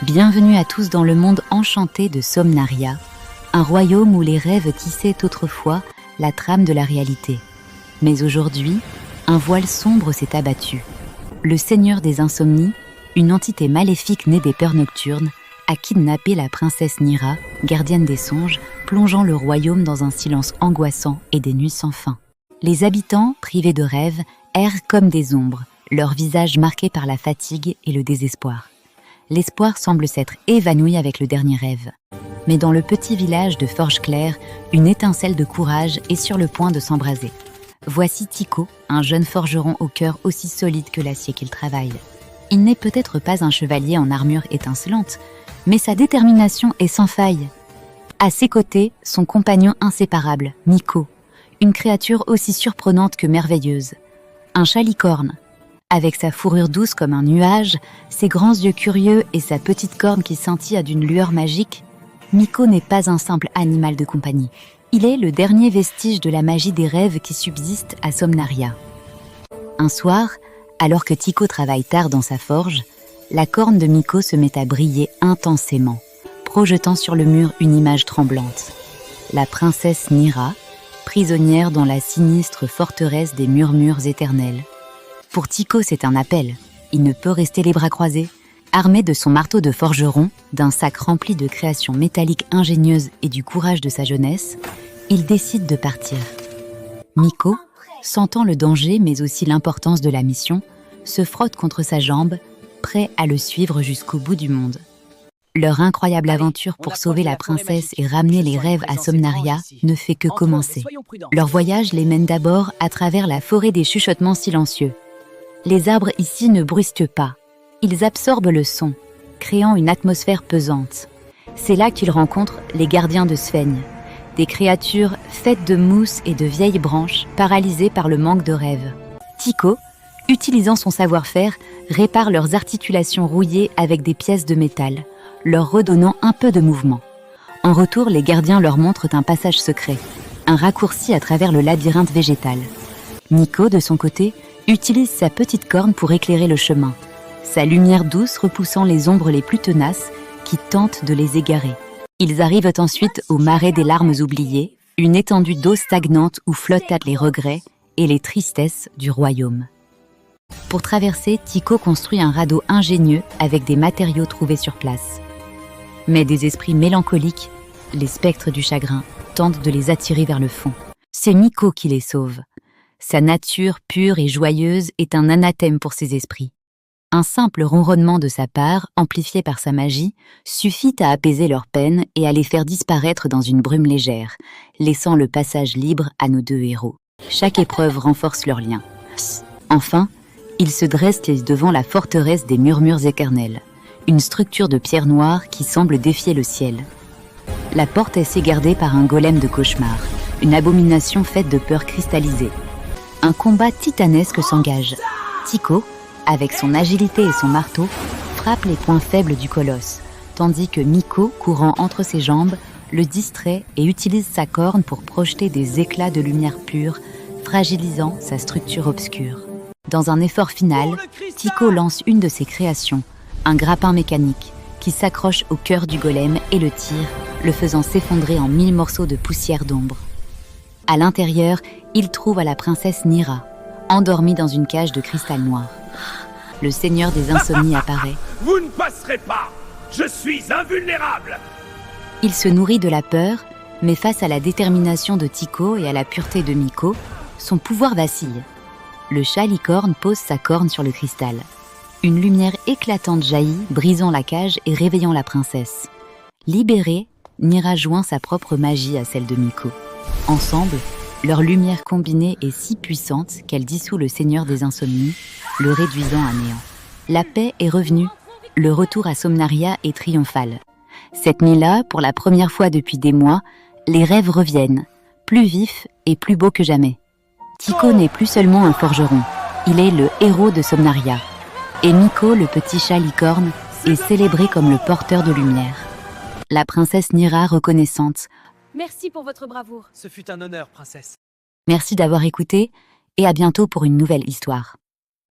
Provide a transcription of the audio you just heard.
Bienvenue à tous dans le monde enchanté de Somnaria, un royaume où les rêves tissaient autrefois la trame de la réalité. Mais aujourd'hui, un voile sombre s'est abattu. Le Seigneur des Insomnies, une entité maléfique née des peurs nocturnes, a kidnappé la princesse Nira, gardienne des songes, plongeant le royaume dans un silence angoissant et des nuits sans fin. Les habitants, privés de rêves, errent comme des ombres, leurs visages marqués par la fatigue et le désespoir. L'espoir semble s'être évanoui avec le dernier rêve. Mais dans le petit village de Forge-Claire, une étincelle de courage est sur le point de s'embraser. Voici Tycho, un jeune forgeron au cœur aussi solide que l'acier qu'il travaille. Il n'est peut-être pas un chevalier en armure étincelante, mais sa détermination est sans faille. À ses côtés, son compagnon inséparable, Miko, une créature aussi surprenante que merveilleuse. Un chat licorne. Avec sa fourrure douce comme un nuage, ses grands yeux curieux et sa petite corne qui scintille d'une lueur magique, Miko n'est pas un simple animal de compagnie. Il est le dernier vestige de la magie des rêves qui subsiste à Somnaria. Un soir, alors que Tycho travaille tard dans sa forge, la corne de Miko se met à briller intensément, projetant sur le mur une image tremblante. La princesse Nira, prisonnière dans la sinistre forteresse des murmures éternels. Pour Tycho, c'est un appel. Il ne peut rester les bras croisés. Armé de son marteau de forgeron, d'un sac rempli de créations métalliques ingénieuses et du courage de sa jeunesse, il décide de partir. Miko, sentant le danger mais aussi l'importance de la mission, se frotte contre sa jambe, prêt à le suivre jusqu'au bout du monde. Leur incroyable aventure pour sauver la princesse et ramener les rêves à Somnaria ne fait que commencer. Leur voyage les mène d'abord à travers la forêt des chuchotements silencieux. Les arbres ici ne bruissent pas. Ils absorbent le son, créant une atmosphère pesante. C'est là qu'ils rencontrent les gardiens de Sphène, des créatures faites de mousse et de vieilles branches, paralysées par le manque de rêve. Tycho, utilisant son savoir-faire, répare leurs articulations rouillées avec des pièces de métal, leur redonnant un peu de mouvement. En retour, les gardiens leur montrent un passage secret, un raccourci à travers le labyrinthe végétal. Miko, de son côté, utilise sa petite corne pour éclairer le chemin, sa lumière douce repoussant les ombres les plus tenaces qui tentent de les égarer. Ils arrivent ensuite au marais des larmes oubliées, une étendue d'eau stagnante où flottent les regrets et les tristesses du royaume. Pour traverser, Tycho construit un radeau ingénieux avec des matériaux trouvés sur place. Mais des esprits mélancoliques, les spectres du chagrin, tentent de les attirer vers le fond. C'est Miko qui les sauve. Sa nature pure et joyeuse est un anathème pour ces esprits. Un simple ronronnement de sa part, amplifié par sa magie, suffit à apaiser leurs peines et à les faire disparaître dans une brume légère, laissant le passage libre à nos deux héros. Chaque épreuve renforce leur lien. Enfin, ils se dressent devant la forteresse des murmures éternels, une structure de pierre noire qui semble défier le ciel. La porte est gardée par un golem de cauchemar, une abomination faite de peur cristallisée. Un combat titanesque s'engage. Tycho, avec son agilité et son marteau, frappe les points faibles du colosse, tandis que Miko, courant entre ses jambes, le distrait et utilise sa corne pour projeter des éclats de lumière pure, fragilisant sa structure obscure. Dans un effort final, Tycho lance une de ses créations, un grappin mécanique, qui s'accroche au cœur du golem et le tire, le faisant s'effondrer en 1000 morceaux de poussière d'ombre. À l'intérieur, il trouve à la princesse Nira, endormie dans une cage de cristal noir. Le Seigneur des Insomnies apparaît. Vous ne passerez pas! Je suis invulnérable! Il se nourrit de la peur, mais face à la détermination de Tycho et à la pureté de Miko, son pouvoir vacille. Le chat licorne pose sa corne sur le cristal. Une lumière éclatante jaillit, brisant la cage et réveillant la princesse. Libérée, Nira joint sa propre magie à celle de Miko. Ensemble, leur lumière combinée est si puissante qu'elle dissout le Seigneur des Insomnies, le réduisant à néant. La paix est revenue, le retour à Somnaria est triomphal. Cette nuit-là, pour la première fois depuis des mois, les rêves reviennent, plus vifs et plus beaux que jamais. Tycho n'est plus seulement un forgeron, il est le héros de Somnaria. Et Miko, le petit chat licorne, est célébré comme le porteur de lumière. La princesse Nira reconnaissante. Merci pour votre bravoure. Ce fut un honneur, princesse. Merci d'avoir écouté et à bientôt pour une nouvelle histoire.